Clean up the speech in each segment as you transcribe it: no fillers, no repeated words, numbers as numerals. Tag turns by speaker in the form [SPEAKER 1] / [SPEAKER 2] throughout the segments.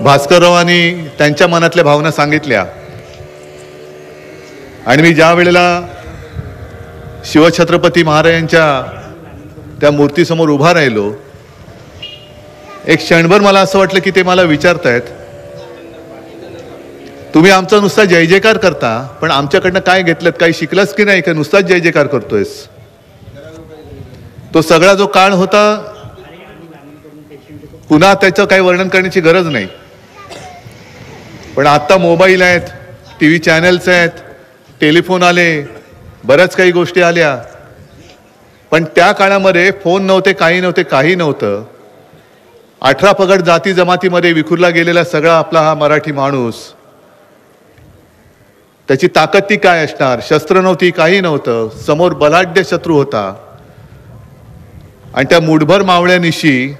[SPEAKER 1] भास्कररावांनी त्यांच्या मनातल्या भावना सांगितल्या आणि मी ज्या वेळेला शिवछत्रपती महाराजांच्या त्या मूर्तीसमोर उभा राहिलो, एक क्षणभर मला असं वाटलं की ते मला विचारतायत, तुम्ही आमचा नुसता जय जयकार करता, पण आमच्याकडनं काय घेतलं, काही शिकलास की नाही, का नुसताच जय जयकार करतोयस. तो सगळा जो काळ होता पुन्हा त्याचं काही वर्णन करण्याची गरज नाही. पण आता मोबाईल आहेत, टीव्ही चॅनल्स आहेत, टेलिफोन आले, बऱ्याच काही गोष्टी आल्या. पण त्या काळामध्ये फोन नव्हते, काही नव्हतं. 18 पगड जाती जमातीमध्ये विखुरला गेलेला सगळा आपला हा मराठी माणूस, त्याची ताकद ती काय असणार, शस्त्र नव्हती, काही नव्हतं, समोर बलाढ्य शत्रू होता. आणि त्या मुठभर मावळ्यानिशी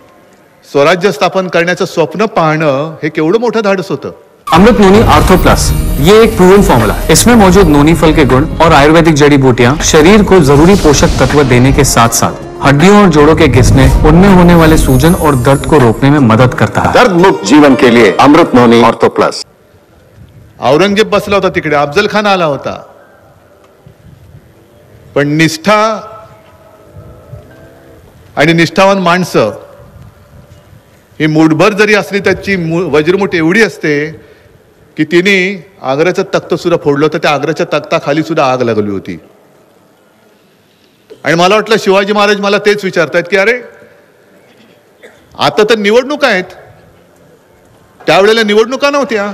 [SPEAKER 1] स्वराज्य स्थापन करण्याचं स्वप्न पाहणं हे केवढं मोठं धाडस होतं.
[SPEAKER 2] अमृत नोनी आर्थो प्लस, ये एक प्रूवन फॉर्मूला. इसमें मौजूद नोनी फल के गुण और आयुर्वेदिक जड़ी बूटियां शरीर को जरूरी पोषक तत्व देने के साथ साथ हड्डियों और जोड़ों के घिसने, उनमें होने वाले सूजन और दर्द को रोकने में मदद करता है.
[SPEAKER 3] दर्द मुक्त जीवन के लिए अमृत नोनी आर्थो प्लस.
[SPEAKER 1] औरंगजेब बसला होता तिकडे, अफजल खान आला होता, पण निष्ठा आणि निष्ठावान माणसं ही मुठभर जरी असली, त्याची वज्रमुठ एवढी असते की तिने आग्र्याचं तख्त सुद्धा फोडलं होतं. त्या आग्र्याच्या तख्ताखाली सुद्धा आग लागली होती. आणि मला वाटलं शिवाजी महाराज मला तेच विचारतायत की अरे आता तर निवडणुका आहेत, त्यावेळेला निवडणुका नव्हत्या.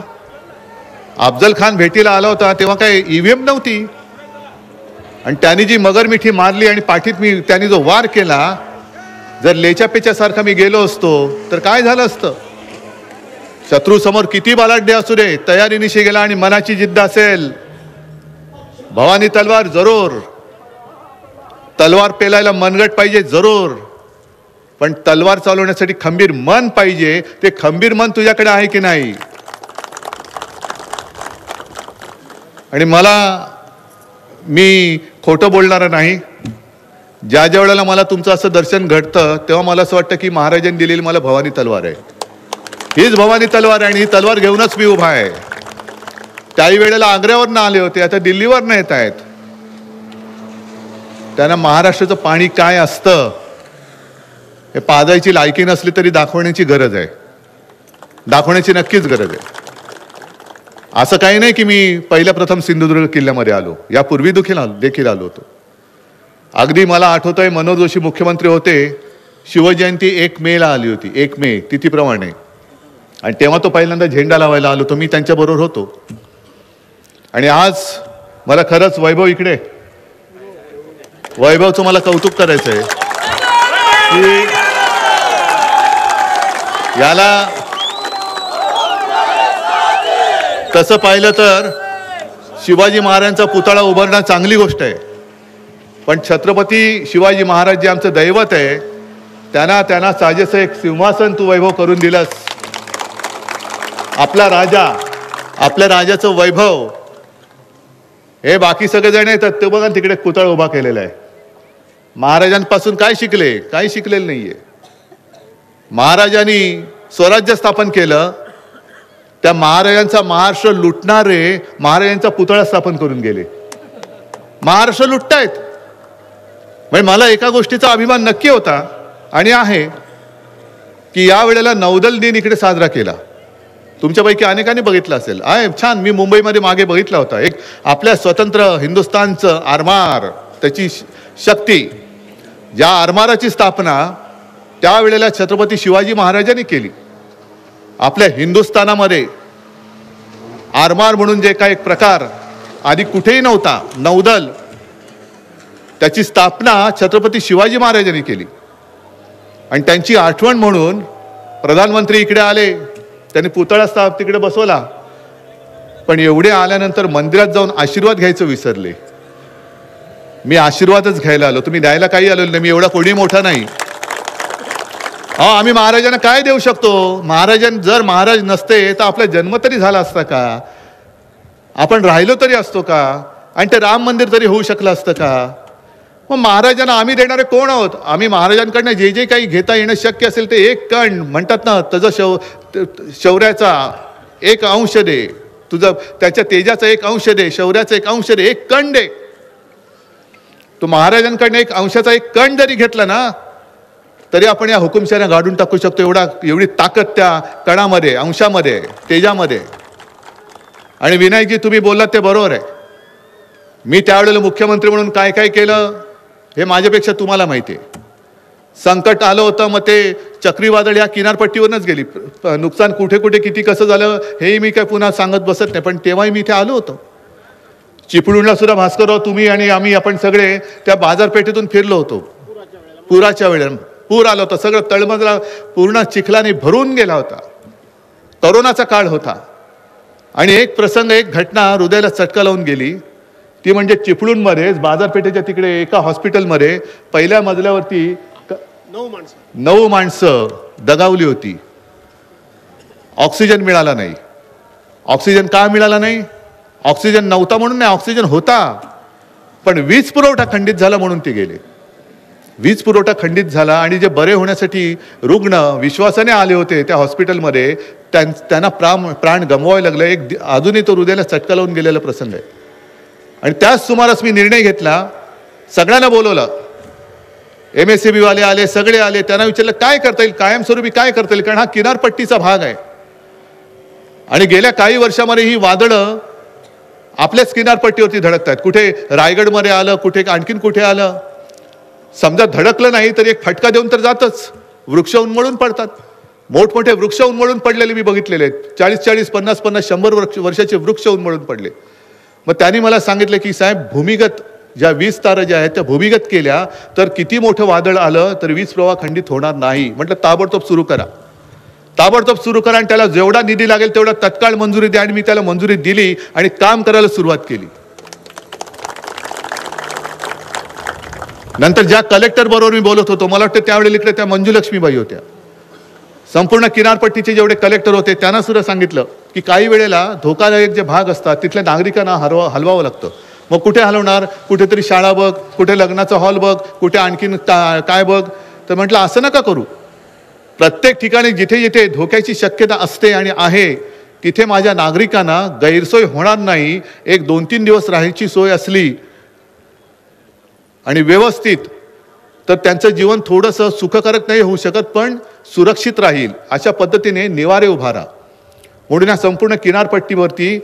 [SPEAKER 1] अफजल खान भेटीला आला होता तेव्हा काय ईव्हीएम नव्हती. आणि त्यांनी जी मगरमिठी मारली आणि पाठीत त्यांनी जो वार केला, जर लेच्यापेच्यासारखा मी गेलो असतो तर काय झालं असतं. शत्रू समोर किती बलाढ्य असू दे, तयारीनिशी गेला आणि मनाची जिद्द असेल, भवानी तलवार जरूर, तलवार पेलायला मनगट पाहिजे जरूर, पण तलवार चालवण्यासाठी खंबीर मन पाहिजे. ते खंबीर मन तुझ्याकडे आहे की नाही. आणि मी खोटं बोलणारा नाही. ज्या वेळेला मला तुमचं असं दर्शन घडतं तेव्हा मला असं वाटतं की महाराजांनी दिलेली मला भवानी तलवार आहे, हीच भवानी तलवार आहे आणि ही तलवार घेऊनच मी उभा आहे. त्याही वेळेला आग्र्यावरनं आले होते, आता दिल्लीवरनं येत आहेत. त्यांना महाराष्ट्राचं पाणी काय असतं हे पाजायची लायकी नसली तरी दाखवण्याची गरज आहे, दाखवण्याची नक्कीच गरज आहे. असं काही नाही की मी पहिल्या प्रथम सिंधुदुर्ग किल्ल्यामध्ये आलो, यापूर्वी देखील आलो होतो. अगदी मला आठवतंय मनोहर जोशी मुख्यमंत्री होते, शिवजयंती 1 मेला आली होती, 1 मे तिथीप्रमाणे, आणि तेव्हा तो पहिल्यांदा झेंडा लावायला आलो होतो, मी त्यांच्याबरोबर होतो. आणि आज मला खरंच वैभवचं मला कौतुक करायचं आहे की याला तसं पाहिलं तर शिवाजी महाराजांचा पुतळा उभारणं चांगली गोष्ट आहे, पण छत्रपती शिवाजी महाराज जे आमचं दैवत आहे त्यांना साजेसं एक सिंहासन तू वैभव करून दिलंस. आपल्या राजाचं वैभव हे बाकी सगळेजण येतात ते बघा तिकडे पुतळा उभा केलेला आहे. महाराजांपासून काय शिकले, काही शिकलेलं नाहीये. महाराजांनी स्वराज्य स्थापन केलं, त्या महाराजांचा महाराष्ट्र लुटणारे महाराजांचा पुतळा स्थापन करून गेले. महाराष्ट्र लुटतायत. म्हणजे मला एका गोष्टीचा अभिमान नक्की होता आणि आहे की या वेळेला नौदल दिन इकडे साजरा केला. तुमच्यापैकी अनेकांनी बघितलं असेल, आहे छान. मी मुंबईमध्ये मागे बघितला होता, एक आपल्या स्वतंत्र हिंदुस्थानचं आरमार, त्याची शक्ती, ज्या आरमाराची स्थापना त्यावेळेला छत्रपती शिवाजी महाराजांनी केली. आपल्या हिंदुस्थानामध्ये आरमार म्हणून जे काही प्रकार आधी कुठेही नव्हता, नौदल, त्याची स्थापना छत्रपती शिवाजी महाराजांनी केली. आणि त्यांची आठवण म्हणून प्रधानमंत्री इकडे आले, त्यांनी पुतळा तिकडे बसवला. पण एवढे आल्यानंतर मंदिरात जाऊन आशीर्वाद घ्यायचं विसरले. मी आशीर्वादच घ्यायला आलो, तुम्ही द्यायला काही आलो नाही. मी एवढा कोणी मोठा नाही. आम्ही महाराजांना काय देऊ शकतो. जर महाराज नसते तर आपला जन्म तरी झाला असता का, आपण राहिलो तरी असतो का, आणि ते राम मंदिर तरी होऊ शकलं असतं का. मग महाराजांना आम्ही देणारे कोण आहोत? आम्ही महाराजांकडनं जे जे काही घेता येणं शक्य असेल ते एक कण म्हणतात ना, त्याचं शौर्याचा एक अंश दे, तुझं त्याच्या तेजाचा एक अंश दे, शौर्याचा एक अंश दे, एक कण दे. तो महाराजांकडनं एक अंशाचा एक कण जरी घेतला ना तरी आपण या हुकुमशाह्या गाडून टाकू शकतो. एवढी ताकद त्या कणामध्ये, अंशामध्ये, तेजामध्ये. आणि विनायकजी तुम्ही बोललात ते बरोबर आहे. मी त्यावेळेला मुख्यमंत्री म्हणून काय काय केलं हे माझ्यापेक्षा तुम्हाला माहिती आहे. संकट आलं होतं, मग ते चक्रीवादळ या किनारपट्टीवरूनच गेली. नुकसान कुठे कुठे किती कसं झालं हेही मी काय पुन्हा सांगत बसत नाही, पण तेव्हाही मी इथे आलो होतो. चिपळूणला सुद्धा भास्करराव, तुम्ही आणि आम्ही, आपण सगळे त्या बाजारपेठेतून फिरलो होतो. पुराच्या वेळेला पूर आला होता, सगळं तळमजला पूर्ण चिखलाने भरून गेला होता. करोनाचा काळ होता आणि एक प्रसंग, एक घटना हृदयाला चटका लावून गेली. ती म्हणजे चिपळूणमध्ये बाजारपेठेच्या तिकडे एका हॉस्पिटलमध्ये पहिल्या मजल्यावरती 9 माणसं दगावली होती. ऑक्सिजन मिळाला नाही. ऑक्सिजन का मिळाला नाही? ऑक्सिजन नव्हता म्हणून नाही, ऑक्सिजन होता, पण वीज पुरवठा खंडित झाला म्हणून ते गेले. वीज पुरवठा खंडित झाला आणि जे बरे होण्यासाठी रुग्ण विश्वासाने आले होते त्या हॉस्पिटलमध्ये, त्यांना प्राण गमवावे लागले. अजूनही तो हृदयाला चटका लावून गेलेला प्रसंग आहे. आणि त्याच सुमारास मी निर्णय घेतला, सगळ्यांना बोलवलं, MSCB वाले आले, सगळे आले. त्यांना विचारलं काय करता येईल, कायमस्वरूपी काय करता येईल, कारण हा किनारपट्टीचा भाग आहे. आणि गेल्या काही वर्षामध्ये ही वादळं आपल्याच किनारपट्टीवरती धडकत आहेत. कुठे रायगडमध्ये आलं, कुठे आणखीन कुठे आलं. समजा धडकलं नाही तर एक फटका देऊन तर जातच. वृक्ष उन्मळून पडतात. मोठमोठे वृक्ष उन्मळून पडलेले मी बघितलेले आहेत. 40-40, 50-50, 100 वर्षाचे वृक्ष उन्मळून पडले. मग त्यांनी मला सांगितलं की साहेब, भूमिगत ज्या वीज तारा ज्या आहेत त्या भूमिगत केल्या तर किती मोठं वादळ आलं तर वीज प्रवाह खंडित होणार नाही. म्हटलं ताबडतोब सुरू करा, ताबडतोब सुरू करा आणि त्याला जेवढा निधी लागेल तेवढा तत्काळ मंजुरी द्या. आणि मी त्याला मंजुरी दिली आणि काम करायला सुरुवात केली. नंतर ज्या कलेक्टर बरोबर मी बोलत होतो, मला वाटतं त्यावेळेला इकडे त्या मंजुलक्ष्मीबाई होत्या. संपूर्ण किनारपट्टीचे जेवढे कलेक्टर होते त्यांना सुद्धा सांगितलं की काही वेळेला धोकादायक जे भाग असतात तिथल्या नागरिकांना हलवावं लागतं. मग कुठे हलवणार? कुठेतरी शाळा बघ, कुठे लग्नाचा हॉल बघ, कुठे आणखीन काय बघ. तर म्हटलं असं नका करू. प्रत्येक ठिकाणी जिथे जिथे धोक्याची शक्यता असते आणि आहे तिथे माझ्या नागरिकांना गैरसोय होणार नाही. एक 2-3 दिवस राहायची सोय असली आणि व्यवस्थित तर त्यांचं जीवन थोडंसं सुखकारक नाही होऊ शकत, पण सुरक्षित राहील अशा पद्धतीने निवारे उभारा. म्हणून या संपूर्ण किनारपट्टीवरती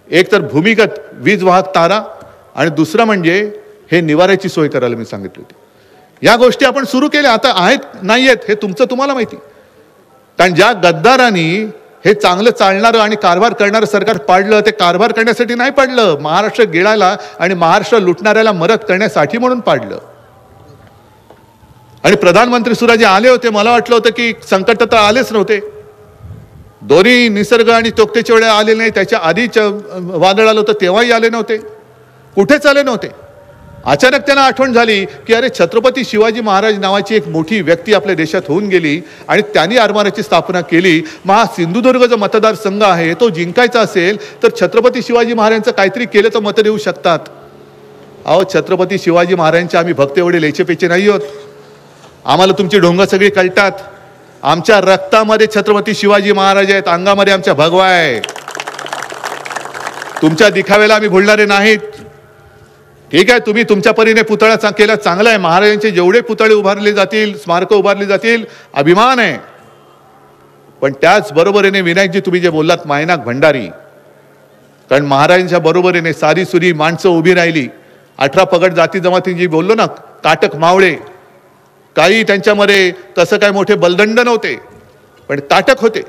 [SPEAKER 1] एक तर भूमिगत वीज वाहक तारा आणि दुसरं म्हणजे हे निवाऱ्याची सोय करायला मी सांगितली होती. या गोष्टी आपण सुरू केल्या. आता आहेत नाही आहेत हे तुम्हाला माहिती. कारण ज्या गद्दारांनी हे चांगलं चालणारं आणि कारभार करणारं सरकार पाडलं, ते कारभार करण्यासाठी नाही पाडलं, महाराष्ट्र गिळायला आणि महाराष्ट्र लुटणाऱ्याला मदत करण्यासाठी म्हणून पाडलं. आणि प्रधानमंत्री सुद्धा जे आले होते, मला वाटलं होतं की संकट तर आलेच नव्हते. दोन्ही निसर्ग आणि तोक्तेच्या वेळेला आले नाही, त्याच्या आधीच वादळ आलं होतं तेव्हाही आले नव्हते, कुठेच आले नव्हते. अचानक त्यांना आठवण झाली की अरे, छत्रपती शिवाजी महाराज नावाची एक मोठी व्यक्ती आपल्या देशात होऊन गेली आणि त्यांनी आरमाराची स्थापना केली. मग हा सिंधुदुर्ग जो मतदारसंघ आहे तो जिंकायचा असेल तर छत्रपती शिवाजी महाराजांचं काहीतरी केलं तर मतं देऊ शकतात. अहो, छत्रपती शिवाजी महाराजांचे आम्ही भक्त एवढे लेचेपेचे नाही आहोत. आम्हाला तुमची ढोंग सगळी कळतात. आमच्या रक्तामध्ये छत्रपती शिवाजी महाराज आहेत, अंगामध्ये आमच्या भगवा आहे. तुमच्या दिखाव्याला आम्ही भुलणारे नाहीत. ठीक आहे, तुम्ही तुमच्या परीने पुतळा केला, चांगला आहे. महाराजांचे जेवढे पुतळे उभारले जातील, स्मारकं उभारली जातील, अभिमान आहे. पण त्याच बरोबरीने विनायकजी तुम्ही जे बोललात, मायनाक भंडारी, कारण महाराजांच्या बरोबरीने सारी सुरी माणसं उभी राहिली. 18 पगड जाती जमातींची बोललो ना, काटक मावळे, काही त्यांच्यामध्ये तसं काय मोठे बलदंड नव्हते, पण ताटक होते.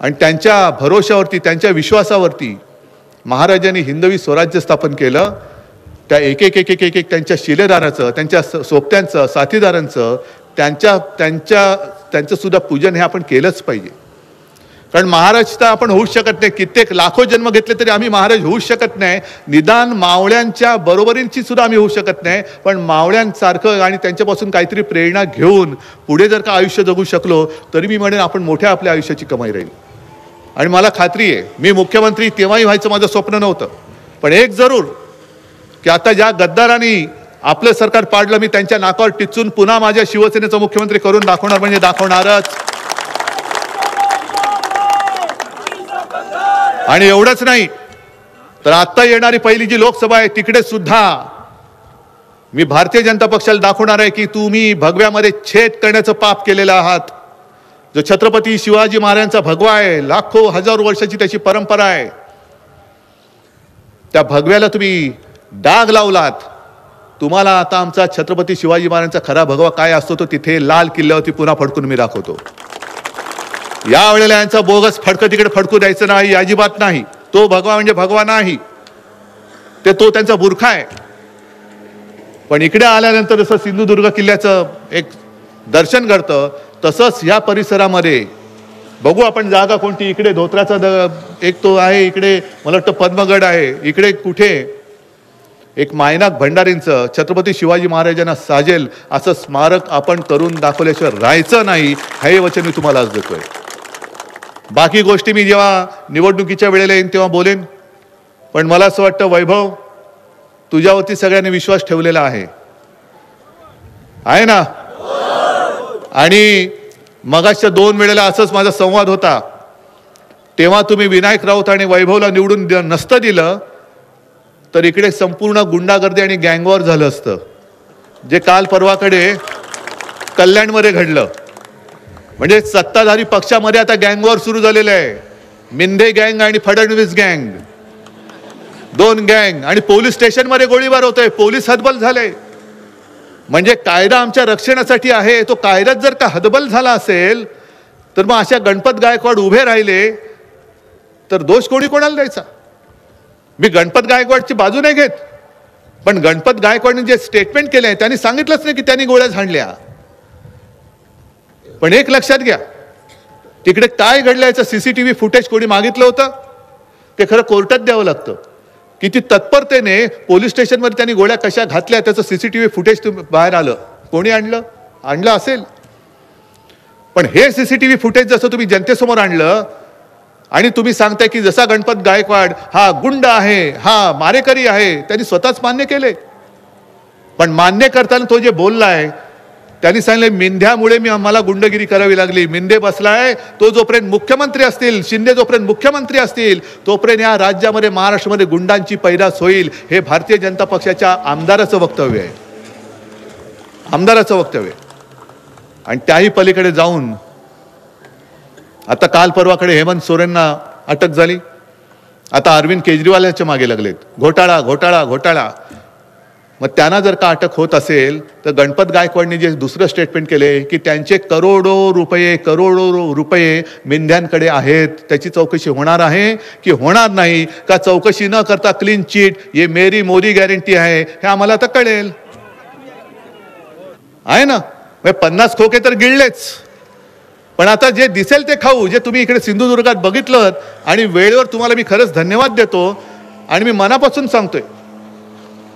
[SPEAKER 1] आणि त्यांच्या भरोशावरती, त्यांच्या विश्वासावरती महाराजांनी हिंदवी स्वराज्य स्थापन केलं. त्या एक त्यांच्या शिलेदाराचं, त्यांच्या सोबत्यांचं, साथीदारांचं, त्यांचं सुद्धा पूजन हे आपण केलंच पाहिजे. कारण महाराज तर आपण होऊच शकत नाही. कित्येक लाखो जन्म घेतले तरी आम्ही महाराज होऊच शकत नाही. निदान मावळ्यांच्या बरोबरींची सुद्धा आम्ही होऊ शकत नाही. पण मावळ्यांसारखं आणि त्यांच्यापासून काहीतरी प्रेरणा घेऊन पुढे जर का आयुष्य जगू शकलो तरी मी म्हणेन आपण मोठ्या आपल्या आयुष्याची कमाई राहील. आणि मला खात्री आहे, मी मुख्यमंत्री तेव्हाही व्हायचं माझं स्वप्न नव्हतं, पण एक जरूर की आता ज्या गद्दारांनी आपलं सरकार पाडलं, मी त्यांच्या नाकावर टिचून पुन्हा माझ्या शिवसेनेचा मुख्यमंत्री करून दाखवणार म्हणजे दाखवणारच. आणि एवढंच नाही तर आता येणारी पहिली जी लोकसभा आहे तिकडे सुद्धा मी भारतीय जनता पक्षाला दाखवणार आहे की तुम्ही भगव्यामध्ये छेद करण्याचं पाप केलेलं आहात. जो छत्रपती शिवाजी महाराजांचा भगवा आहे, लाखो हजारो वर्षाची त्याची परंपरा आहे, त्या भगव्याला तुम्ही डाग लावलात. तुम्हाला आता आमचा छत्रपती शिवाजी महाराजांचा खरा भगवा काय असतो तो तिथे लाल किल्ल्यावरती पुन्हा फडकून मी दाखवतो. यावेळेला यांचा बोगस फडकं तिकडे फडकू द्यायचं नाही, अजिबात नाही. तो भगवा म्हणजे भगवा नाही, तो त्यांचा बुरखा आहे. पण इकडे आल्यानंतर जसं सिंधुदुर्ग किल्ल्याचं एक दर्शन घडतं तसंच या परिसरामध्ये बघू आपण जागा कोणती. इकडे धोत्राचा एक तो आहे, इकडे मला वाटतं पद्मगड आहे, इकडे कुठे एक मायनाक भंडारींचं छत्रपती शिवाजी महाराजांना साजेल असं स्मारक आपण करून दाखवल्याशिवाय राहायचं नाही, हे वचन मी तुम्हाला आज देतोय. बाकी गोष्टी मी जेव्हा निवडणुकीच्या वेळेला येईन तेव्हा बोलेन. पण मला असं वाटतं वैभव, तुझ्यावरती सगळ्यांनी विश्वास ठेवलेला आहे ना. आणि मगाच्या 2 वेळेला असंच माझा संवाद होता, तेव्हा तुम्ही विनायक राऊत आणि वैभवला निवडून नसतं दिलं तर इकडे संपूर्ण गुंडागर्दी आणि गँगवॉर झालं असतं, जे काल परवाकडे कल्याणमध्ये घडलं. म्हणजे सत्ताधारी पक्षामध्ये आता गँगवॉर सुरू झालेलं आहे. मिंदे गँग आणि फडणवीस गँग, 2 गँग. आणि पोलीस स्टेशनमध्ये गोळीबार होतोय, पोलीस हतबल झाले. म्हणजे कायदा आमच्या रक्षणासाठी आहे, तो कायद्यात जर का हतबल झाला असेल तर मग अशा गणपत गायकवाड उभे राहिले तर दोष कोणाला द्यायचा. मी गणपत गायकवाडची बाजू नाही घेत, पण गणपत गायकवाडने जे स्टेटमेंट केलंय त्यांनी सांगितलंच नाही की त्यांनी गोळ्या झाडल्या. पण एक लक्षात घ्या, तिकडे काय घडलं याचं सीसीटीव्ही फुटेज कोणी मागितलं होतं, ते खरं कोर्टात द्यावं लागतं. किती तत्परतेने पोलीस स्टेशनमध्ये त्यांनी गोळ्या कशा घातल्या त्याचं सीसीटीव्ही फुटेज बाहेर आलं. कोणी आणलं असेल. पण हे सीसीटीव्ही फुटेज जसं तुम्ही जनतेसमोर आणलं आणि तुम्ही सांगताय की जसा गणपत गायकवाड हा गुंड आहे, हा मारेकरी आहे, त्यांनी स्वतःच मान्य केले. पण मान्य करताना तो जे बोललाय त्यांनी सांगितलं मिंध्यामुळे मला गुंडगिरी करावी लागली. मिंदे बसलाय, तो जोपर्यंत मुख्यमंत्री असतील, शिंदे जोपर्यंत मुख्यमंत्री असतील तोपर्यंत या राज्यामध्ये महाराष्ट्रामध्ये गुंडांची पैदास होईल. हे भारतीय जनता पक्षाच्या आमदाराचं वक्तव्य आहे, आमदाराचं वक्तव्य. आणि त्याही पलीकडे जाऊन आता काल परवाकडे हेमंत सोरेनना अटक झाली, आता अरविंद केजरीवाल याच्या मागे लागलेत. घोटाळा घोटाळा घोटाळा. मग त्यांना जर का अटक होत असेल तर गणपत गायकवाडने जे दुसरं स्टेटमेंट केले की त्यांचे करोडो रुपये मिंध्यांकडे आहेत, त्याची चौकशी होणार आहे की होणार नाही, का चौकशी न करता क्लीन चिट ये मेरी मोदी गॅरंटी आहे हे आम्हाला आता कळेल. आहे ना. 50 खोके तर गिळलेच, पण आता जे दिसेल ते खाऊ. जे तुम्ही इकडे सिंधुदुर्गात बघितलं आणि वेळेवर तुम्हाला मी खरंच धन्यवाद देतो. आणि मी मनापासून सांगतोय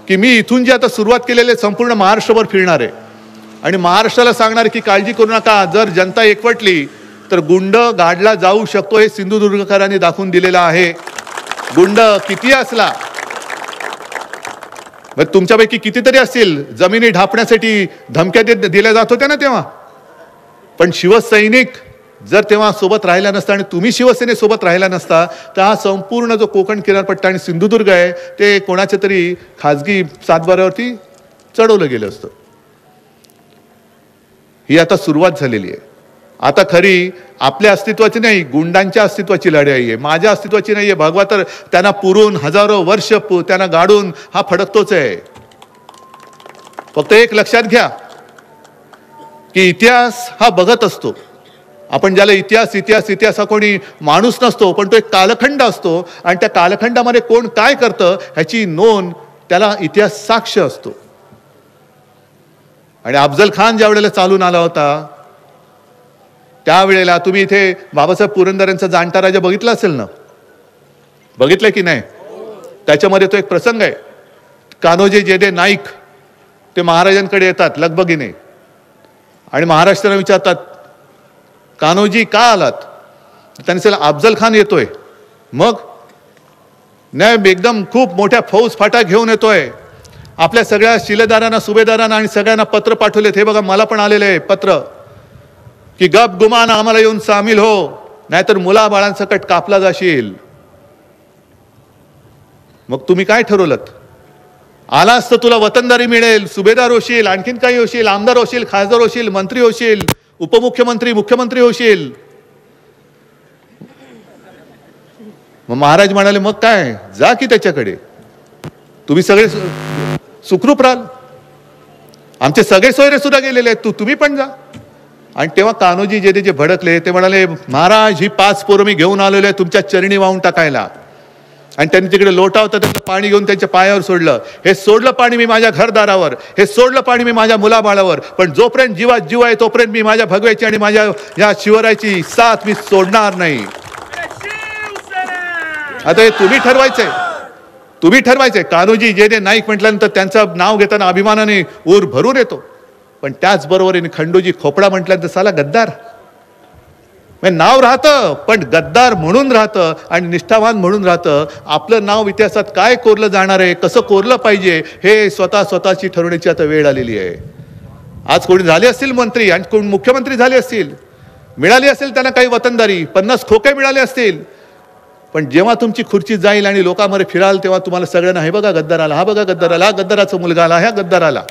[SPEAKER 1] की मी इथून जे आता सुरुवात केलेले संपूर्ण महाराष्ट्रभर फिरणार आहे आणि महाराष्ट्राला सांगणार की काळजी करू नका, जर जनता एकवटली तर गुंड गाडला जाऊ शकतो. हे सिंधुदुर्गकरांनी दाखवून दिलेलं आहे. गुंड किती असला, तुमच्यापैकी कितीतरी असतील जमिनी ढापण्यासाठी धमक्या दिल्या जात होत्या ना तेव्हा, पण शिवसैनिक जर तेव्हा सोबत राहिला नसता आणि तुम्ही शिवसेनेसोबत राहिला नसता तर हा संपूर्ण जो कोकण किनारपट्टा आणि सिंधुदुर्ग आहे ते कोणाच्या तरी खाजगी सातबाऱ्यावरती चढवलं गेलं असतं. ही आता सुरुवात झालेली आहे. आता खरी आपल्या अस्तित्वाची नाही, गुंडांच्या अस्तित्वाची लढाई आहे. माझ्या अस्तित्वाची नाही आहे. भगवा तर त्यांना पुरून हजारो वर्ष त्यांना गाडून हा फडकतोच आहे. फक्त एक लक्षात घ्या की इतिहास हा बघत असतो. आपण ज्याला इतिहास इतिहास इतिहास हा कोणी माणूस नसतो, पण तो एक कालखंड असतो आणि त्या कालखंडामध्ये कोण काय करतं ह्याची नोंद त्याला इतिहास साक्ष असतो. आणि अफजल खान ज्या वेळेला चालून आला होता त्यावेळेला तुम्ही इथे बाबासाहेब पुरंदरेंचा जाणता राजा बघितला असेल ना, बघितलं की नाही. त्याच्यामध्ये तो एक प्रसंग आहे. कान्होजी जेदे नाईक ते महाराजांकडे येतात लगबगीने आणि महाराष्ट्राला विचारतात कान्होजी का आलात. त्यांनी सांगितलं अफजल खान येतोय. मग नाही एकदम खूप मोठ्या फौज फाटा घेऊन येतोय आपल्या सगळ्या शिलेदारांना, सुभेदारांना आणि सगळ्यांना पत्र पाठवलेत. हे बघा, मला पण आलेलं आहे पत्र की गप गुमान आम्हाला येऊन सामील हो, नाहीतर मुलाबाळांसकट कापला जाशील. मग तुम्ही काय ठरवलं? आलास तर तुला वतनदारी मिळेल, सुभेदार होशील, आणखीन काही होशील, आमदार होशील, खासदार होशील, मंत्री होशील, उपमुख्यमंत्री, मुख्यमंत्री होशील. मग महाराज म्हणाले मग काय, जा की त्याच्याकडे, तुम्ही सगळे सुखरूप राहाल, आमचे सगळे सोयरे सुद्धा गेलेले आहेत, तुम्ही पण जा. आणि तेव्हा कान्होजी जे भडकले ते म्हणाले, महाराज ही 5 पोरं मी घेऊन आलेलो आहे तुमच्या चरणी वाहून टाकायला. आणि त्यांनी तिकडे लोटा होता त्याचं पाणी घेऊन त्यांच्या पायावर सोडलं. हे सोडलं पाणी मी माझ्या घरदारावर, हे सोडलं पाणी मी माझ्या मुलाबाळावर, पण जोपर्यंत जीवात जीव आहे तोपर्यंत मी माझ्या भगव्याची आणि माझ्या या शिवरायाची साथ मी सोडणार नाही. आता हे तुम्ही ठरवायचंय. कान्होजी जे नाईक म्हटल्यानंतर त्यांचं नाव घेताना अभिमानाने ऊर भरून येतो, पण त्याचबरोबर खंडोजी खोपडा म्हटल्यानंतर साला गद्दार नाव राहतं, पण गद्दार म्हणून राहतं आणि निष्ठावान म्हणून राहतं. आपलं नाव इतिहासात काय कोरलं जाणार आहे, कसं कोरलं पाहिजे हे स्वतःची ठरवण्याची आता वेळ आलेली आहे. आज कोणी झाले असतील मंत्री आणि कोण मुख्यमंत्री झाले असतील, मिळाली असेल त्यांना काही वतनदारी, 50 खोके मिळाले असतील, पण जेव्हा तुमची खुर्ची जाईल आणि लोकांमध्ये फिराल तेव्हा तुम्हाला सगळ्यांना हे बघा गद्दार आला, हा बघा गद्दार आला, हा गद्दाराचा मुलगा आला, ह्या गद्दार आला.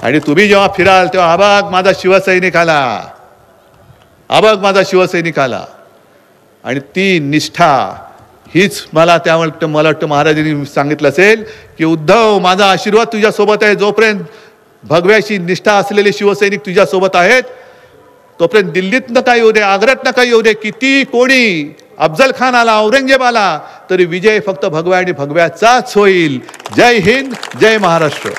[SPEAKER 1] आणि तुम्ही जेव्हा फिराल तेव्हा हा बघ माझा शिवसैनिक आला, हा बघ माझा शिवसैनिक आला. आणि ती निष्ठा हीच मला वाटतं महाराजांनी सांगितलं असेल की उद्धव माझा आशीर्वाद तुझ्यासोबत आहे, जोपर्यंत भगव्याची निष्ठा असलेले शिवसैनिक तुझ्यासोबत आहेत तोपर्यंत दिल्लीत नका येऊ दे, आग्र्यात नका येऊ दे, किती कोणी अफजल खान आला, औरंगजेब आला, तरी विजय फक्त भगव्या आणि भगव्याचाच होईल. जय हिंद, जय महाराष्ट्र.